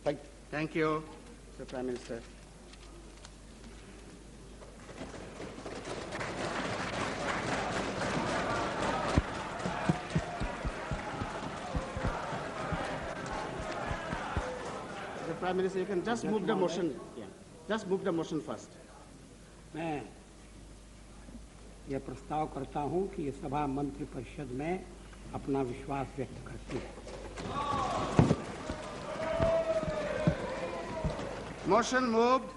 Thank you, Mr. Prime Minister. Mr. Prime Minister, you can just move the motion. Yeah. Just move the motion first. मैं यह प्रस्ताव करता हूं कि ये सभा मंत्रिपरिषद में अपना विश्वास व्यक्त करती है। Motion moved.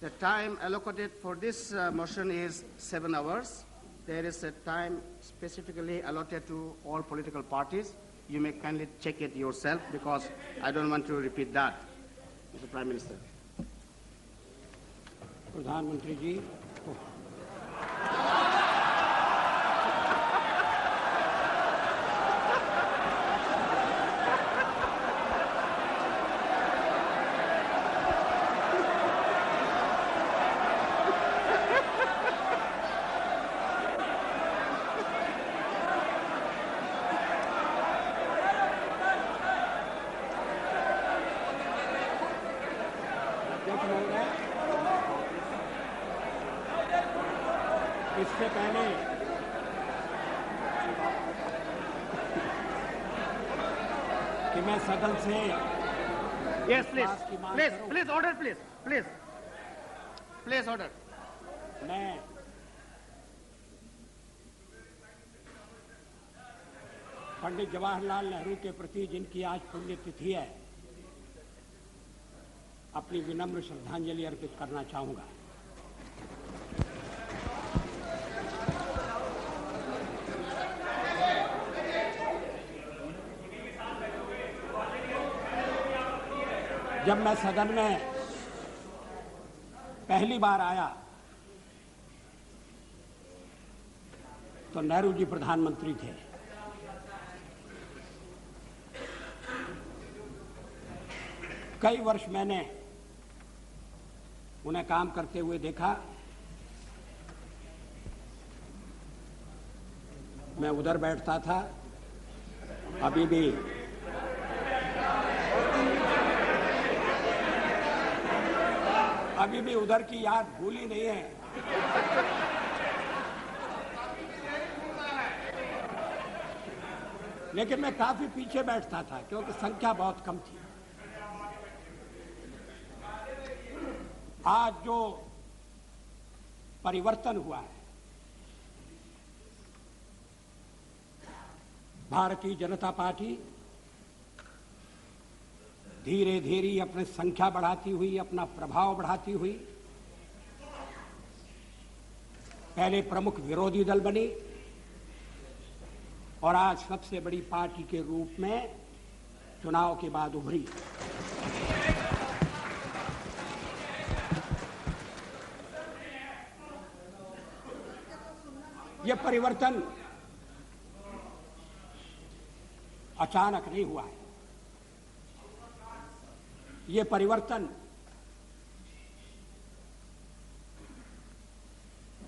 The time allocated for this motion is 7 hours. There is a time specifically allotted to all political parties. You may kindly check it yourself because I don't want to repeat that, Mr. Prime Minister. प्रधानमंत्री जी इससे पहले कि मैं सदन से Yes, please, order, please, order. मैं पंडित जवाहरलाल नेहरू के प्रति जिनकी आज पुण्यतिथि है, अपनी विनम्र श्रद्धांजलि अर्पित करना चाहूंगा। जब मैं सदन में पहली बार आया तो नेहरू जी प्रधानमंत्री थे। कई वर्ष मैंने उन्हें काम करते हुए देखा। मैं उधर बैठता था, अभी भी उधर की याद भूली नहीं है। लेकिन मैं काफी पीछे बैठता था क्योंकि संख्या बहुत कम थी। आज जो परिवर्तन हुआ है, भारतीय जनता पार्टी धीरे धीरे अपनी संख्या बढ़ाती हुई, अपना प्रभाव बढ़ाती हुई पहले प्रमुख विरोधी दल बनी और आज सबसे बड़ी पार्टी के रूप में चुनाव के बाद उभरी। यह परिवर्तन अचानक नहीं हुआ है। ये परिवर्तन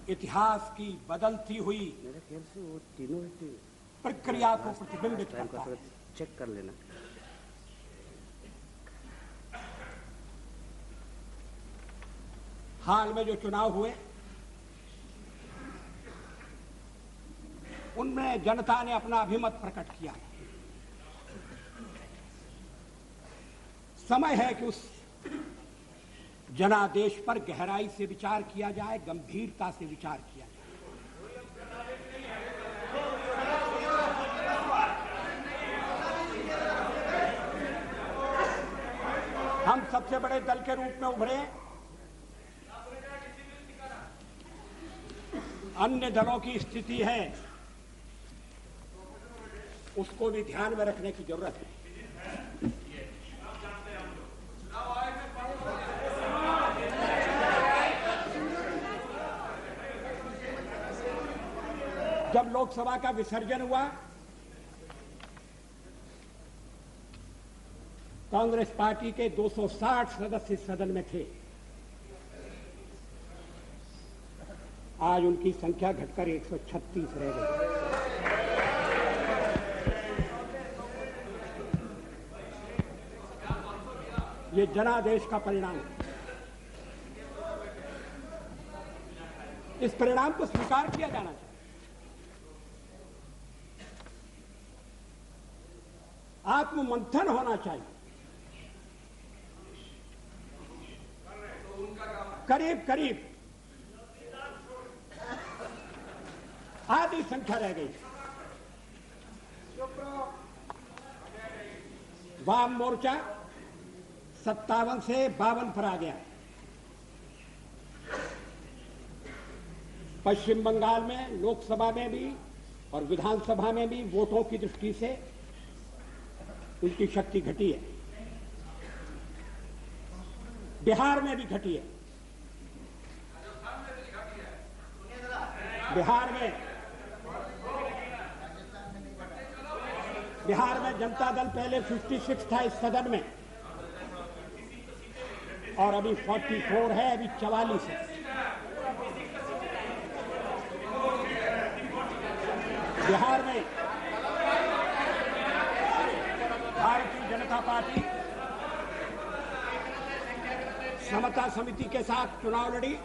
इतिहास की बदलती हुई मेरे ख्याल से वो तीनों प्रक्रिया को प्रतिबिंबित करता है। चेक कर लेना। हाल में जो चुनाव हुए उनमें जनता ने अपना अभिमत प्रकट किया। समय है कि उस जनादेश पर गहराई से विचार किया जाए, गंभीरता से विचार किया जाए। हम सबसे बड़े दल के रूप में उभरे, अन्य दलों की स्थिति है उसको भी ध्यान में रखने की जरूरत है। जब लोकसभा का विसर्जन हुआ, कांग्रेस पार्टी के 260 सदस्य सदन में थे। आज उनकी संख्या घटकर 136 रह गई। ये जनादेश का परिणाम है। इस परिणाम को स्वीकार किया जाना चाहिए। आत्ममंथन होना चाहिए। करीब करीब आधी संख्या रह गई। वाम मोर्चा 57 से 52 पर आ गया। पश्चिम बंगाल में लोकसभा में भी और विधानसभा में भी वोटों की दृष्टि से उनकी शक्ति घटी है। बिहार में भी घटी है। बिहार में जनता दल पहले 56 था इस सदन में और अभी 44 है, अभी 44 है। बिहार में भारतीय जनता पार्टी समता समिति के साथ चुनाव लड़ी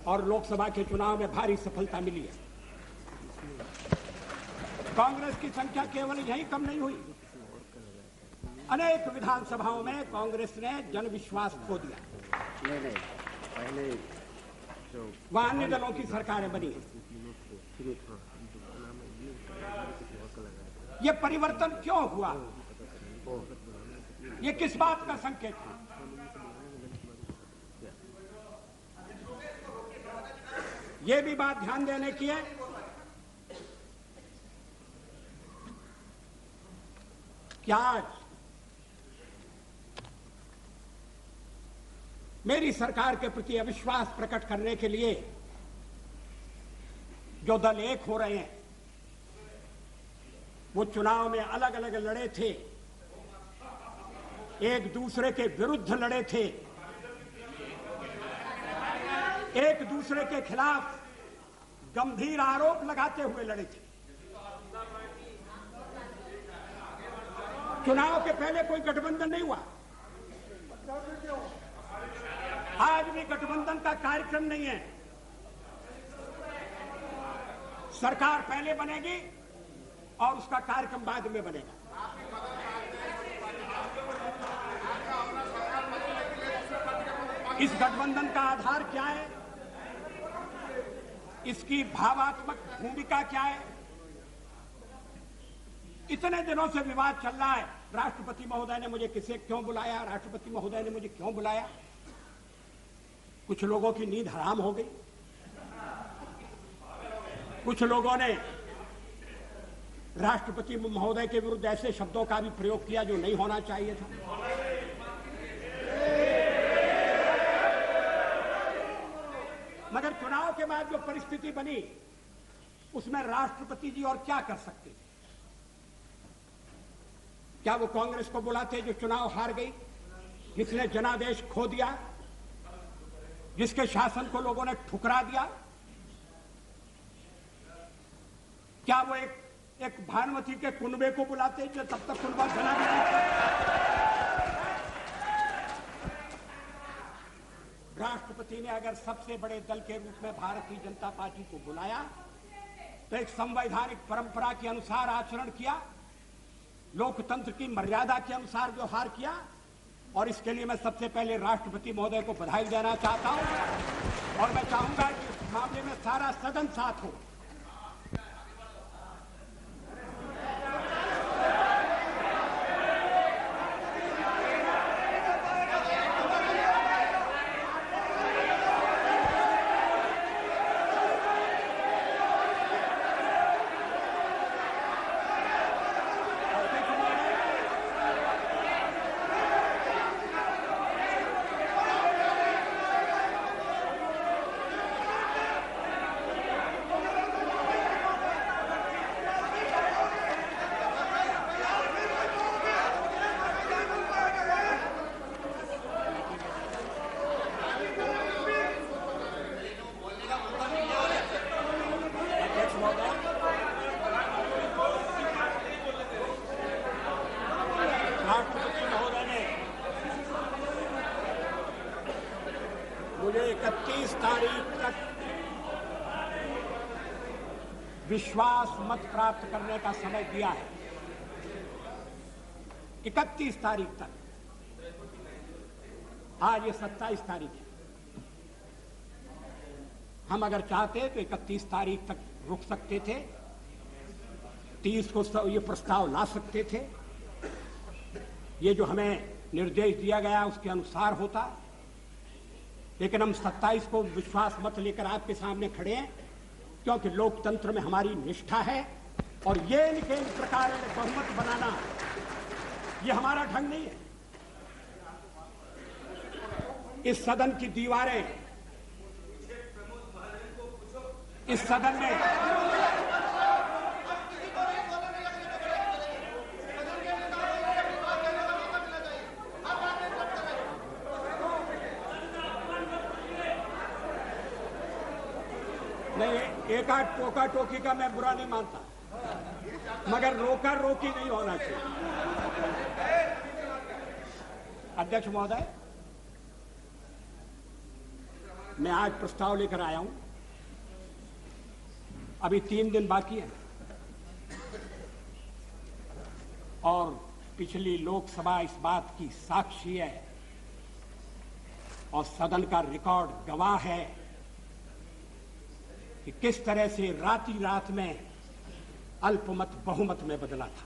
और लोकसभा के चुनाव में भारी सफलता मिली है। कांग्रेस की संख्या केवल यही कम नहीं हुई, अनेक विधानसभाओं में कांग्रेस ने जनविश्वास खो दिया। पहले वहां अन्य दलों की सरकारें बनी हैं। ये परिवर्तन क्यों हुआ? ये किस बात का संकेत है? ये भी बात ध्यान देने की है कि आज मेरी सरकार के प्रति अविश्वास प्रकट करने के लिए जो दल एक हो रहे हैं, वो चुनाव में अलग अलग लड़े थे, एक दूसरे के विरुद्ध लड़े थे, एक दूसरे के खिलाफ गंभीर आरोप लगाते हुए लड़े थे। चुनाव के पहले कोई गठबंधन नहीं हुआ। आज भी गठबंधन का कार्यक्रम नहीं है। सरकार पहले बनेगी और उसका कार्यक्रम बाद में बनेगा। इस गठबंधन का आधार क्या है? इसकी भावात्मक भूमिका क्या है? इतने दिनों से विवाद चल रहा है, राष्ट्रपति महोदय ने मुझे किसे क्यों बुलाया, राष्ट्रपति महोदय ने मुझे क्यों बुलाया। कुछ लोगों की नींद हराम हो गई। कुछ लोगों ने राष्ट्रपति महोदय के विरुद्ध ऐसे शब्दों का भी प्रयोग किया जो नहीं होना चाहिए था। मगर चुनाव के बाद जो परिस्थिति बनी, उसमें राष्ट्रपति जी और क्या कर सकते थे? क्या वो कांग्रेस को बुलाते जो चुनाव हार गई, जिसने जनादेश खो दिया, जिसके शासन को लोगों ने ठुकरा दिया? क्या वो एक भानुमति के कुनबे को बुलाते जो तब तक कुनबा जला नहीं था? राष्ट्रपति ने अगर सबसे बड़े दल के रूप में भारतीय जनता पार्टी को बुलाया तो एक संवैधानिक परंपरा के अनुसार आचरण किया, लोकतंत्र की मर्यादा के अनुसार व्यवहार किया, और इसके लिए मैं सबसे पहले राष्ट्रपति महोदय को बधाई देना चाहता हूं। और मैं चाहूंगा कि इस मामले में सारा सदन साथ हो। मुझे 31 तारीख तक विश्वास मत प्राप्त करने का समय दिया है। 31 तारीख तक। आज ये 27 तारीख है। हम अगर चाहते तो 31 तारीख तक रुक सकते थे, 30 को ये प्रस्ताव ला सकते थे। ये जो हमें निर्देश दिया गया उसके अनुसार होता, लेकिन हम 27 को विश्वास मत लेकर आपके सामने खड़े हैं, क्योंकि लोकतंत्र में हमारी निष्ठा है और ये इनके इन प्रकार में बहुमत बनाना ये हमारा ढंग नहीं है। इस सदन की दीवारें, इस सदन में नहीं, एक आध टोका टोकी का मैं बुरा नहीं मानता, मगर रोका रोकी नहीं होना चाहिए। अध्यक्ष महोदय, मैं आज प्रस्ताव लेकर आया हूं। अभी 3 दिन बाकी है और पिछली लोकसभा इस बात की साक्षी है और सदन का रिकॉर्ड गवाह है कि किस तरह से राती रात में अल्पमत बहुमत में बदला था।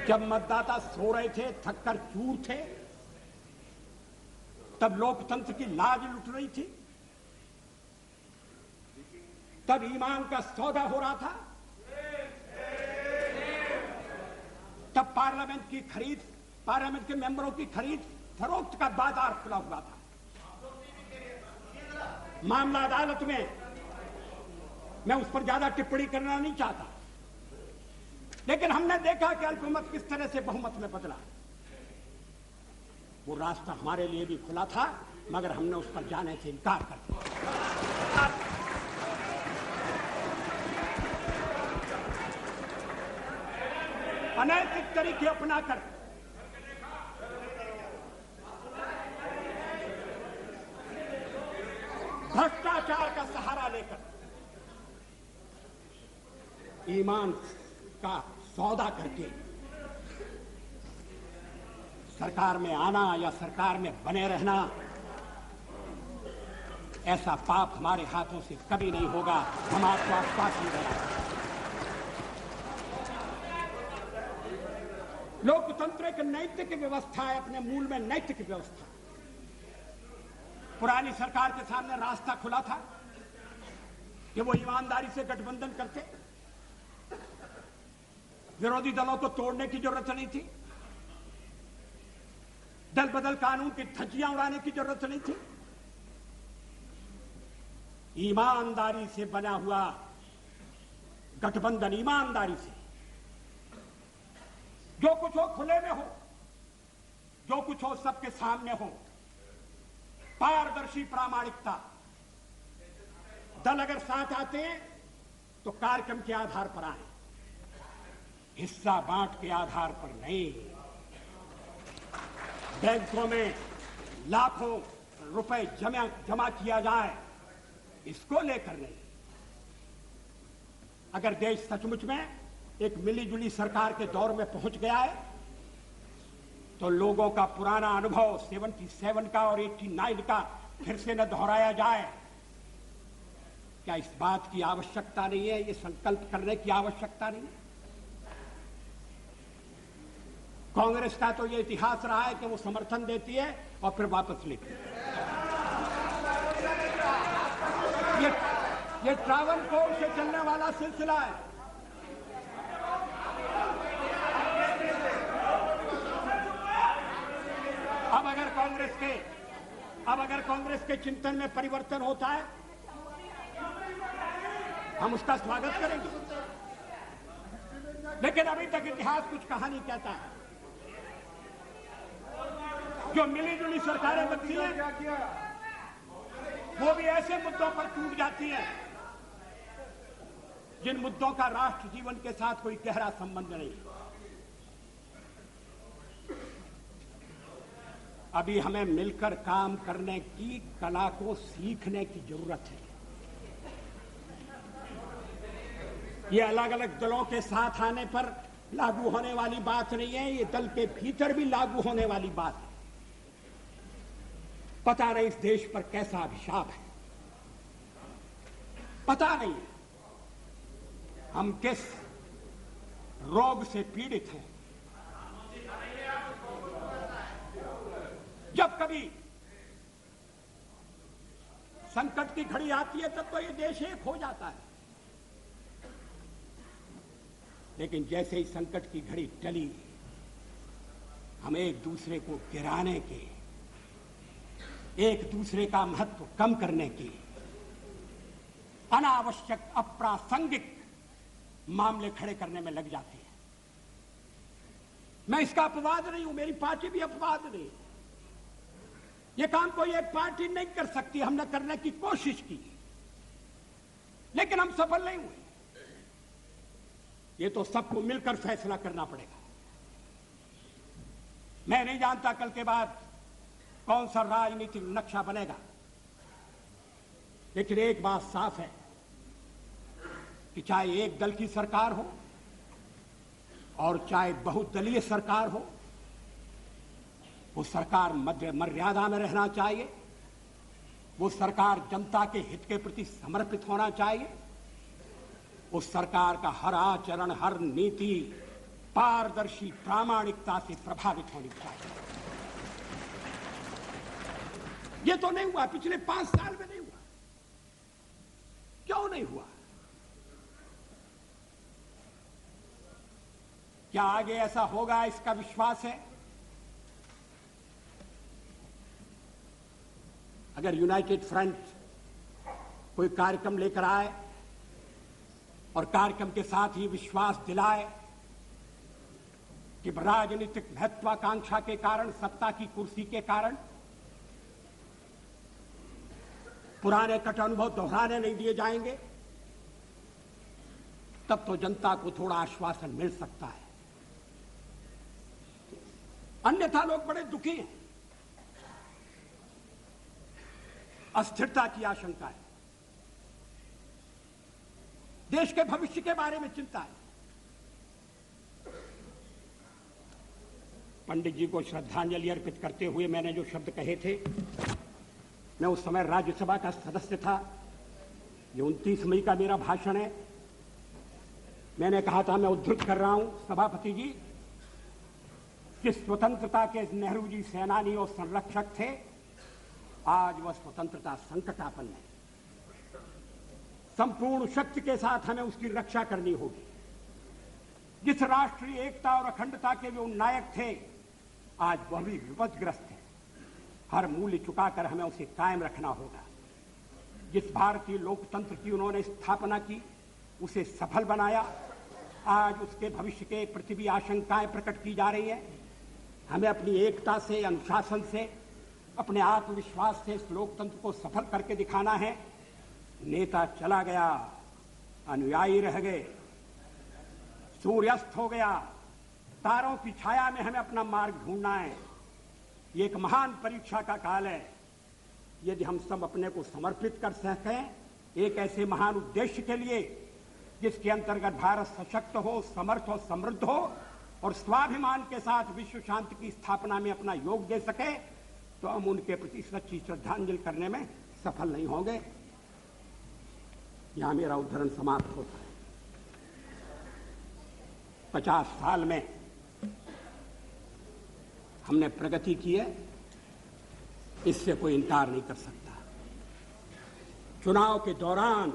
जब मतदाता सो रहे थे, थककर चूर थे, तब लोकतंत्र की लाज लुट रही थी, तब ईमान का सौदा हो रहा था, तब पार्लियामेंट की खरीद, पार्लियामेंट के मेंबरों की खरीद फरोख्त का बाजार खुला हुआ था। मामला अदालत में, मैं उस पर ज्यादा टिप्पणी करना नहीं चाहता, लेकिन हमने देखा कि अल्पमत किस तरह से बहुमत में बदला। वो रास्ता हमारे लिए भी खुला था, मगर हमने उस पर जाने से इनकार कर दिया। अनैतिक तरीके अपनाकर भ्रष्टाचार का सहारा लेकर ईमान का सौदा करके सरकार में आना या सरकार में बने रहना, ऐसा पाप हमारे हाथों से कभी नहीं होगा। हम आपको आश्वासन दे रहे हैं। लोकतंत्र एक नैतिक व्यवस्था है, अपने मूल में नैतिक व्यवस्था। पुरानी सरकार के सामने रास्ता खुला था कि वो ईमानदारी से गठबंधन करते, विरोधी दलों को तोड़ने की जरूरत नहीं थी, दल बदल कानून की धज्जियां उड़ाने की जरूरत नहीं थी। ईमानदारी से बना हुआ गठबंधन, ईमानदारी से जो कुछ हो खुले में हो, जो कुछ हो सबके सामने हो, पारदर्शी प्रामाणिकता। दल अगर साथ आते हैं तो कार्यक्रम के आधार पर आए, हिस्सा बांट के आधार पर नहीं। बैंकों में लाखों रुपए जमा किया जाए, इसको लेकर नहीं। अगर देश सचमुच में एक मिलीजुली सरकार के दौर में पहुंच गया है, तो लोगों का पुराना अनुभव 77 का और 89 का फिर से न दोहराया जाए। क्या इस बात की आवश्यकता नहीं है? ये संकल्प करने की आवश्यकता नहीं है? कांग्रेस का तो ये इतिहास रहा है कि वो समर्थन देती है और फिर वापस लेती है। ये ट्रावनकोर से चलने वाला सिलसिला है। अब अगर कांग्रेस के चिंतन में परिवर्तन होता है, हम उसका स्वागत करेंगे, लेकिन अभी तक इतिहास कुछ कहानी कहता है। जो मिलीजुली सरकारें बनती हैं, वो भी ऐसे मुद्दों पर टूट जाती हैं जिन मुद्दों का राष्ट्र जीवन के साथ कोई गहरा संबंध नहीं। अभी हमें मिलकर काम करने की कला को सीखने की जरूरत है। ये अलग अलग दलों के साथ आने पर लागू होने वाली बात नहीं है, ये दल के भीतर भी लागू होने वाली बात है। पता नहीं इस देश पर कैसा अभिशाप है, पता नहीं हम किस रोग से पीड़ित हैं। जब कभी संकट की घड़ी आती है तब तो ये देश एक हो जाता है, लेकिन जैसे ही संकट की घड़ी टली, हम एक दूसरे को गिराने के, एक दूसरे का महत्व कम करने की, अनावश्यक अप्रासंगिक मामले खड़े करने में लग जाते हैं। मैं इसका अपवाद नहीं हूं, मेरी पार्टी भी अपवाद नहीं। ये काम कोई एक पार्टी नहीं कर सकती, हमने करने की कोशिश की लेकिन हम सफल नहीं हुए। ये तो सबको मिलकर फैसला करना पड़ेगा। मैं नहीं जानता कल के बाद कौन सा राजनीतिक नक्शा बनेगा, लेकिन एक बात साफ है कि चाहे एक दल की सरकार हो और चाहे बहुदलीय सरकार हो, वो सरकार मर्यादा में रहना चाहिए, वो सरकार जनता के हित के प्रति समर्पित होना चाहिए, उस सरकार का हर आचरण, हर नीति पारदर्शी प्रामाणिकता से प्रभावित होनी चाहिए। ये तो नहीं हुआ, पिछले 5 साल में नहीं हुआ। क्यों नहीं हुआ? क्या आगे ऐसा होगा, इसका विश्वास है? अगर यूनाइटेड फ्रंट कोई कार्यक्रम लेकर आए और कार्यक्रम के साथ ही विश्वास दिलाए कि राजनीतिक महत्वाकांक्षा के कारण, सत्ता की कुर्सी के कारण पुराने कट अनुभव दोहराने नहीं दिए जाएंगे, तब तो जनता को थोड़ा आश्वासन मिल सकता है। अन्यथा लोग बड़े दुखी हैं, अस्थिरता की आशंका है, देश के भविष्य के बारे में चिंता है। पंडित जी को श्रद्धांजलि अर्पित करते हुए मैंने जो शब्द कहे थे, मैं उस समय राज्यसभा का सदस्य था। ये 29 मई का मेरा भाषण है। मैंने कहा था, मैं उद्धृत कर रहा हूं सभापति जी, कि स्वतंत्रता के नेहरू जी सेनानी और संरक्षक थे, आज वह स्वतंत्रता संकटापन्न है। संपूर्ण शक्ति के साथ हमें उसकी रक्षा करनी होगी। जिस राष्ट्रीय एकता और अखंडता के वे नायक थे, आज वह भी विपदग्रस्त है। हर मूल्य चुकाकर हमें उसे कायम रखना होगा। जिस भारतीय लोकतंत्र की उन्होंने स्थापना की, उसे सफल बनाया, आज उसके भविष्य के प्रति भी आशंकाएं प्रकट की जा रही है। हमें अपनी एकता से, अनुशासन से, अपने आत्मविश्वास से इस लोकतंत्र को सफल करके दिखाना है। नेता चला गया, अनुयायी रह गए, सूर्यास्त हो गया, तारों की छाया में हमें अपना मार्ग ढूंढना है। ये एक महान परीक्षा का काल है। यदि हम सब अपने को समर्पित कर सकें एक ऐसे महान उद्देश्य के लिए जिसके अंतर्गत भारत सशक्त हो, समर्थ हो, समृद्ध हो और स्वाभिमान के साथ विश्व शांति की स्थापना में अपना योग दे सके, तो हम उनके प्रति सच्ची श्रद्धांजलि करने में सफल नहीं होंगे। यहां मेरा उद्धरण समाप्त होता है। 50 साल में हमने प्रगति की है, इससे कोई इनकार नहीं कर सकता। चुनाव के दौरान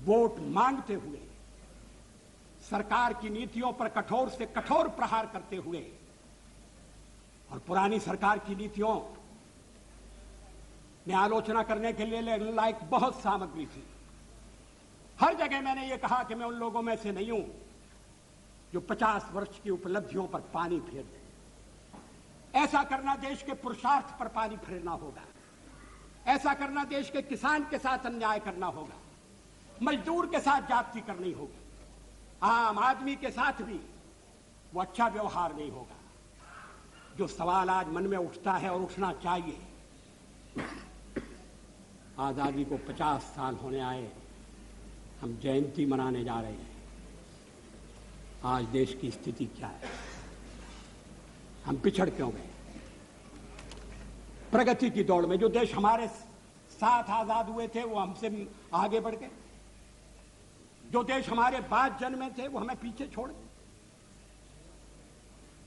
वोट मांगते हुए, सरकार की नीतियों पर कठोर से कठोर प्रहार करते हुए, और पुरानी सरकार की नीतियों में आलोचना करने के लिए लायक बहुत सामग्री थी। हर जगह मैंने ये कहा कि मैं उन लोगों में से नहीं हूं जो 50 वर्ष की उपलब्धियों पर पानी फेर दे। ऐसा करना देश के पुरुषार्थ पर पानी फेरना होगा। ऐसा करना देश के किसान के साथ अन्याय करना होगा, मजदूर के साथ जाति करनी होगी, आम आदमी के साथ भी वो अच्छा व्यवहार नहीं होगा। जो सवाल आज मन में उठता है और उठना चाहिए, आजादी को 50 साल होने आए, हम जयंती मनाने जा रहे हैं। आज देश की स्थिति क्या है? हम पिछड़ क्यों गए? प्रगति की दौड़ में जो देश हमारे साथ आजाद हुए थे वो हमसे आगे बढ़ गए, जो देश हमारे बाद जन्मे थे वो हमें पीछे छोड़ गए।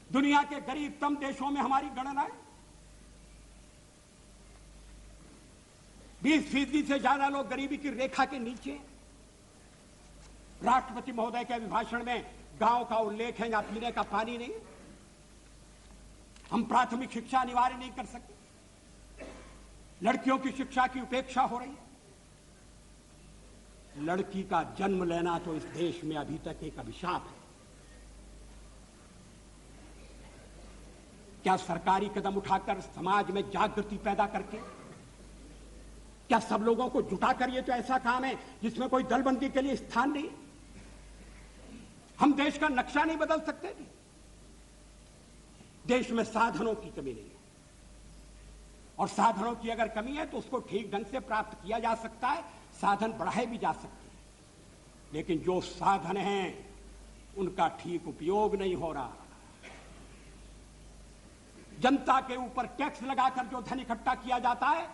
दुनिया के गरीबतम देशों में हमारी गणना है, 20% से ज्यादा लोग गरीबी की रेखा के नीचे। राष्ट्रपति महोदय के अभिभाषण में गांव का उल्लेख है, या पीने का पानी नहीं। हम प्राथमिक शिक्षा अनिवार्य नहीं कर सकते, लड़कियों की शिक्षा की उपेक्षा हो रही है। लड़की का जन्म लेना तो इस देश में अभी तक एक अभिशाप है। क्या सरकारी कदम उठाकर समाज में जागृति पैदा करके, क्या सब लोगों को जुटाकर, ये तो ऐसा काम है जिसमें कोई दलबंदी के लिए स्थान नहीं। हम देश का नक्शा नहीं बदल सकते नहीं। देश में साधनों की कमी नहीं है, और साधनों की अगर कमी है तो उसको ठीक ढंग से प्राप्त किया जा सकता है, साधन बढ़ाए भी जा सकते हैं। लेकिन जो साधन हैं उनका ठीक उपयोग नहीं हो रहा। जनता के ऊपर टैक्स लगाकर जो धन इकट्ठा किया जाता है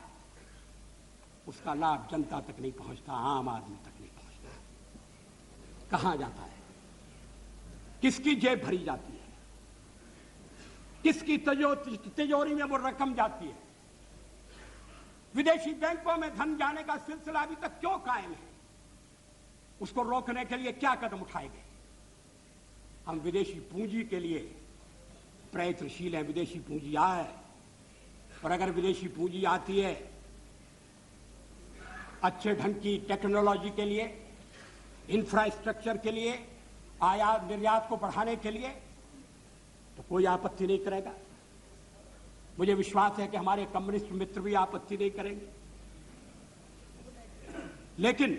उसका लाभ जनता तक नहीं पहुंचता, आम आदमी तक नहीं पहुंचता। कहां जाता है? किसकी जेब भरी जाती है? किसकी तिजोरी में वो रकम जाती है? विदेशी बैंकों में धन जाने का सिलसिला अभी तक क्यों कायम है? उसको रोकने के लिए क्या कदम उठाए गए? हम विदेशी पूंजी के लिए प्रयत्नशील हैं। विदेशी पूंजी आए, और अगर विदेशी पूंजी आती है अच्छे ढंग की टेक्नोलॉजी के लिए, इंफ्रास्ट्रक्चर के लिए, आयात निर्यात को बढ़ाने के लिए, तो कोई आपत्ति नहीं करेगा। मुझे विश्वास है कि हमारे कम्युनिस्ट मित्र भी आपत्ति नहीं करेंगे। लेकिन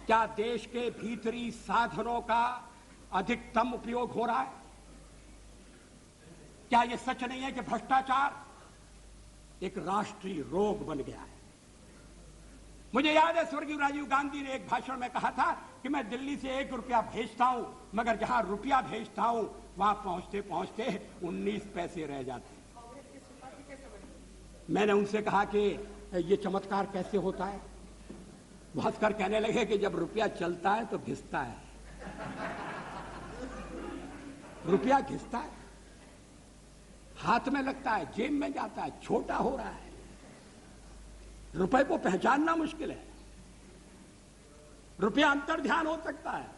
क्या देश के भीतरी साधनों का अधिकतम उपयोग हो रहा है? क्या यह सच नहीं है कि भ्रष्टाचार एक राष्ट्रीय रोग बन गया है? मुझे याद है स्वर्गीय राजीव गांधी ने एक भाषण में कहा था कि मैं दिल्ली से 1 रुपया भेजता हूं, मगर जहां रुपया भेजता हूं वहां पहुंचते पहुंचते 19 पैसे रह जाते। मैंने उनसे कहा कि ये चमत्कार कैसे होता है? वो हंसकर कहने लगे कि जब रुपया चलता है तो घिसता है। रुपया घिसता है, हाथ में लगता है, जेब में जाता है, छोटा हो रहा है। रुपए को पहचानना मुश्किल है। रुपया अंतर्ध्यान हो सकता है।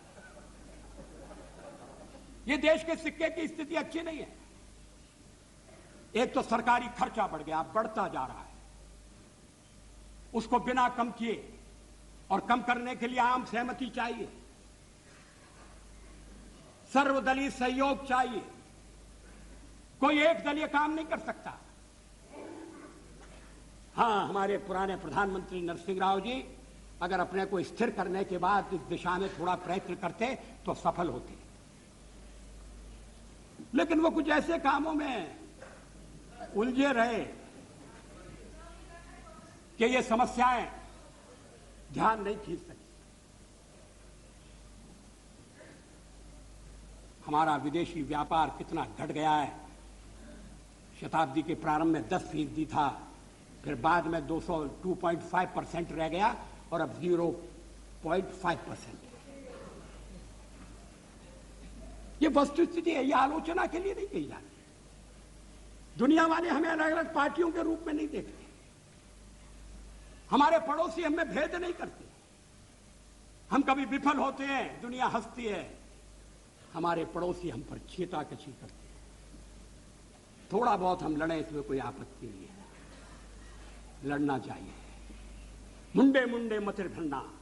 ये देश के सिक्के की स्थिति अच्छी नहीं है। एक तो सरकारी खर्चा बढ़ गया, बढ़ता जा रहा है। उसको बिना कम किए, और कम करने के लिए आम सहमति चाहिए, सर्वदलीय सहयोग चाहिए। कोई एक दलीय काम नहीं कर सकता। हाँ, हमारे पुराने प्रधानमंत्री नरसिंह राव जी अगर अपने को स्थिर करने के बाद इस दिशा में थोड़ा प्रयत्न करते तो सफल होते, लेकिन वो कुछ ऐसे कामों में उलझे रहे कि ये समस्याएं ध्यान नहीं खींच सकी। हमारा विदेशी व्यापार कितना घट गया है। शताब्दी के प्रारंभ में 10% था, फिर बाद में 2.5% रह गया, और अब 0.5%। ये वस्तुस्थिति है, ये आलोचना के लिए नहीं कही जाती। दुनिया वाले हमें अलग अलग पार्टियों के रूप में नहीं देखते। हमारे पड़ोसी हमें भेद नहीं करते। हम कभी विफल होते हैं, दुनिया हंसती है। हमारे पड़ोसी हम पर छींटाकशी करते हैं। थोड़ा बहुत हम लड़ें, इसमें कोई आपत्ति नहीं है, लड़ना चाहिए। मुंडे मुंडे मत भरना,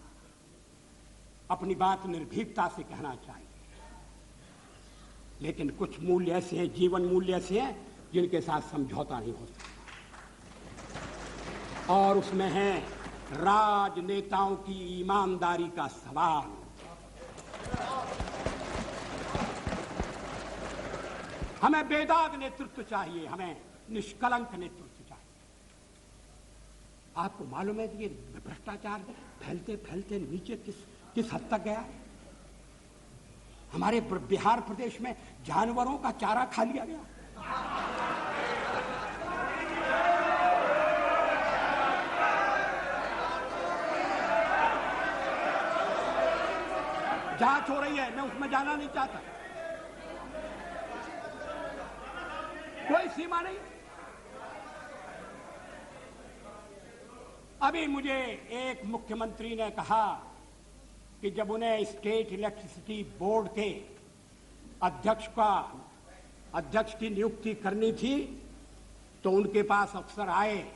अपनी बात निर्भीकता से कहना चाहिए। लेकिन कुछ मूल्य ऐसे हैं, जीवन मूल्य ऐसे हैं जिनके साथ समझौता नहीं हो सकता, और उसमें है राजनेताओं की ईमानदारी का सवाल। हमें बेदाग नेतृत्व चाहिए, हमें निष्कलंक नेतृत्व चाहिए। आपको मालूम है कि ये भ्रष्टाचार फैलते फैलते नीचे किस हद तक गया है? हमारे बिहार प्रदेश में जानवरों का चारा खा लिया गया। जांच हो रही है, मैं उसमें जाना नहीं चाहता, कोई सीमा नहीं। अभी मुझे एक मुख्यमंत्री ने कहा कि जब उन्हें स्टेट इलेक्ट्रिसिटी बोर्ड के अध्यक्ष की नियुक्ति करनी थी तो उनके पास अफसर आए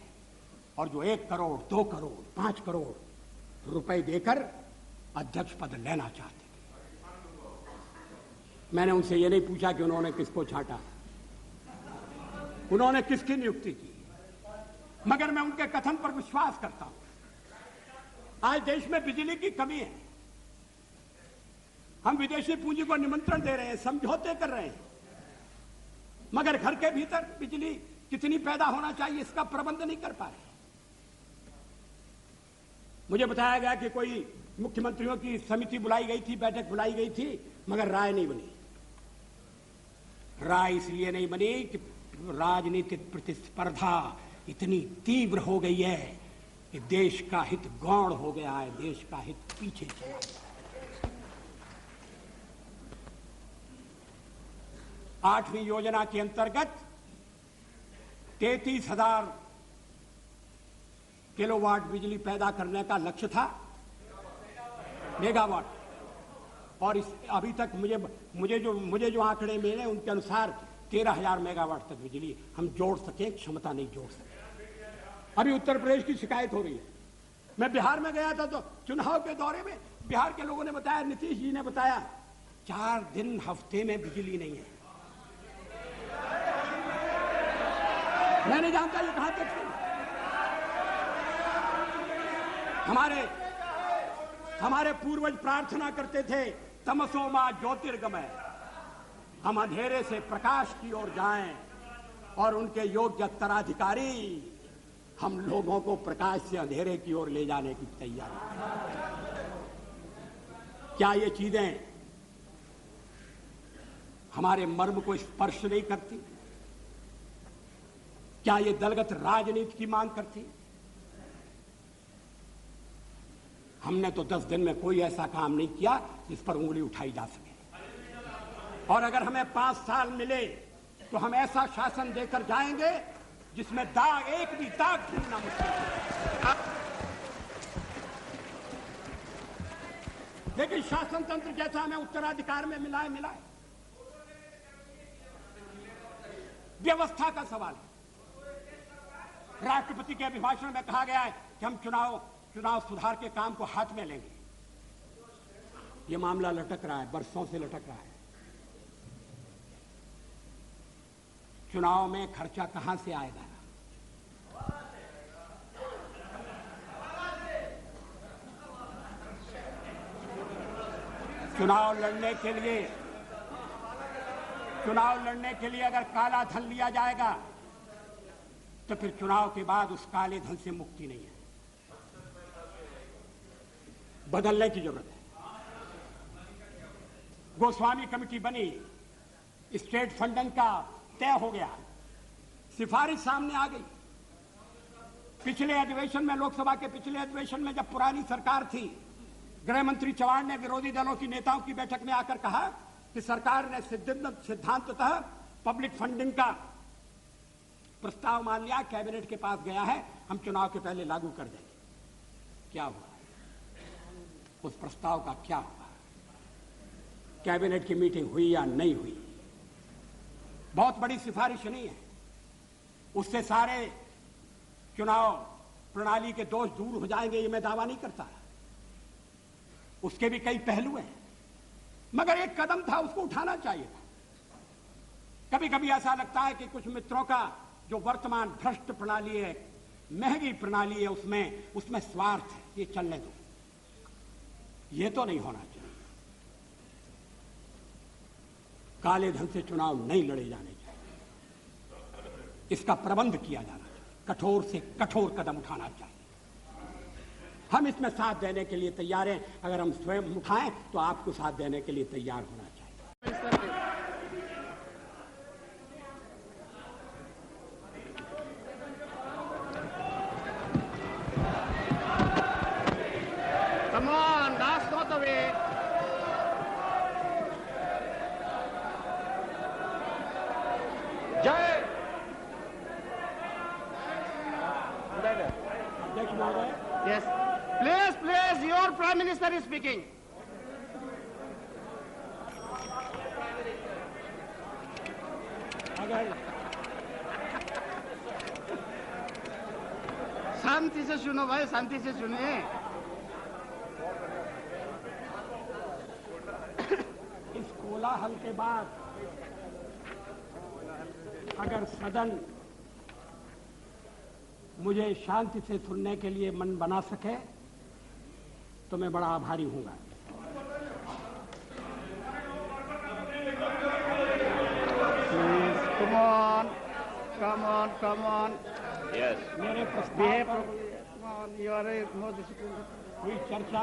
और जो 1 करोड़ 2 करोड़ 5 करोड़ रुपए देकर अध्यक्ष पद लेना चाहते थे। मैंने उनसे ये नहीं पूछा कि उन्होंने किसको छांटा, उन्होंने किसकी नियुक्ति की, मगर मैं उनके कथन पर विश्वास करता हूं। आज देश में बिजली की कमी है, हम विदेशी पूंजी को निमंत्रण दे रहे हैं, समझौते कर रहे हैं, मगर घर के भीतर बिजली कितनी पैदा होना चाहिए इसका प्रबंध नहीं कर पा रहे। मुझे बताया गया कि कोई मुख्यमंत्रियों की समिति बुलाई गई थी, बैठक बुलाई गई थी, मगर राय नहीं बनी। राय इसलिए नहीं बनी कि राजनीतिक प्रतिस्पर्धा इतनी तीव्र हो गई है कि देश का हित गौण हो गया है, देश का हित पीछे चला गया है। 8वीं योजना के अंतर्गत 33,000 किलोवाट बिजली पैदा करने का लक्ष्य था, मेगावाट, और अभी तक मुझे जो आंकड़े मिले उनके अनुसार 13,000 मेगावाट तक बिजली हम जोड़ सके, क्षमता नहीं जोड़ सके। अभी उत्तर प्रदेश की शिकायत हो रही है। मैं बिहार में गया था तो चुनाव के दौरे में बिहार के लोगों ने बताया, नीतीश जी ने बताया, 4 दिन हफ्ते में बिजली नहीं है। मैं नहीं जानता ये कहां तक है। हमारे पूर्वज प्रार्थना करते थे, तमसो मा ज्योतिर्गमय, हम अंधेरे से प्रकाश की ओर जाएं, और उनके योग्य उत्तराधिकारी हम लोगों को प्रकाश से अंधेरे की ओर ले जाने की तैयारी। क्या ये चीजें हमारे मर्म को स्पर्श नहीं करती? क्या ये दलगत राजनीति की मांग करती? हमने तो 10 दिन में कोई ऐसा काम नहीं किया जिस पर उंगली उठाई जा सके, और अगर हमें 5 साल मिले तो हम ऐसा शासन देकर जाएंगे जिसमें एक भी दाग ढूंढना मुश्किल है। लेकिन शासन तंत्र जैसा हमें उत्तराधिकार में मिला है। व्यवस्था का सवाल है। राष्ट्रपति के अभिभाषण में कहा गया है कि हम चुनाव सुधार के काम को हाथ में लेंगे। यह मामला लटक रहा है, बरसों से लटक रहा है। चुनाव में खर्चा कहां से आएगा? चुनाव लड़ने के लिए अगर काला धन लिया जाएगा तो फिर चुनाव के बाद उस काले धन से मुक्ति नहीं है। बदलने की जरूरत है। गोस्वामी कमेटी बनी, स्टेट फंडिंग का तय हो गया, सिफारिश सामने आ गई। पिछले अधिवेशन में, लोकसभा के पिछले अधिवेशन में, जब पुरानी सरकार थी, गृह मंत्री चव्हाण ने विरोधी दलों की नेताओं की बैठक में आकर कहा कि सरकार ने सिद्धांततः पब्लिक फंडिंग का प्रस्ताव मान लिया, कैबिनेट के पास गया है, हम चुनाव के पहले लागू कर देंगे। क्या हुआ? उस प्रस्ताव का क्या हुआ? कैबिनेट की मीटिंग हुई या नहीं हुई? बहुत बड़ी सिफारिश नहीं है, उससे सारे चुनाव प्रणाली के दोष दूर हो जाएंगे, ये मैं दावा नहीं करता। उसके भी कई पहलू हैं, मगर एक कदम था, उसको उठाना चाहिए था। कभी कभी ऐसा लगता है कि कुछ मित्रों का जो वर्तमान भ्रष्ट प्रणाली है, महंगी प्रणाली है, उसमें स्वार्थ है, ये चलने दो, ये तो नहीं होना चाहिए। काले धन से चुनाव नहीं लड़े जाने चाहिए। इसका प्रबंध किया जाना चाहिए, कठोर से कठोर कदम उठाना चाहिए। हम इसमें साथ देने के लिए तैयार हैं। अगर हम स्वयं उठाएं तो आपको साथ देने के लिए तैयार होना चाहिए। Come on, that's not the way. Jai. अध्यक्ष महोदय, Yes. Please, your Prime Minister is speaking. अगर शांति से सुनो भाई, शांति से सुनिए। इस कोलाहल के बाद अगर सदन मुझे शांति से सुनने के लिए मन बना सके तो मैं बड़ा आभारी हूंगा। Come on. Yes. मेरे प्रस्ताव Behave पर properly. Come on, you are a more disciplined. हुई चर्चा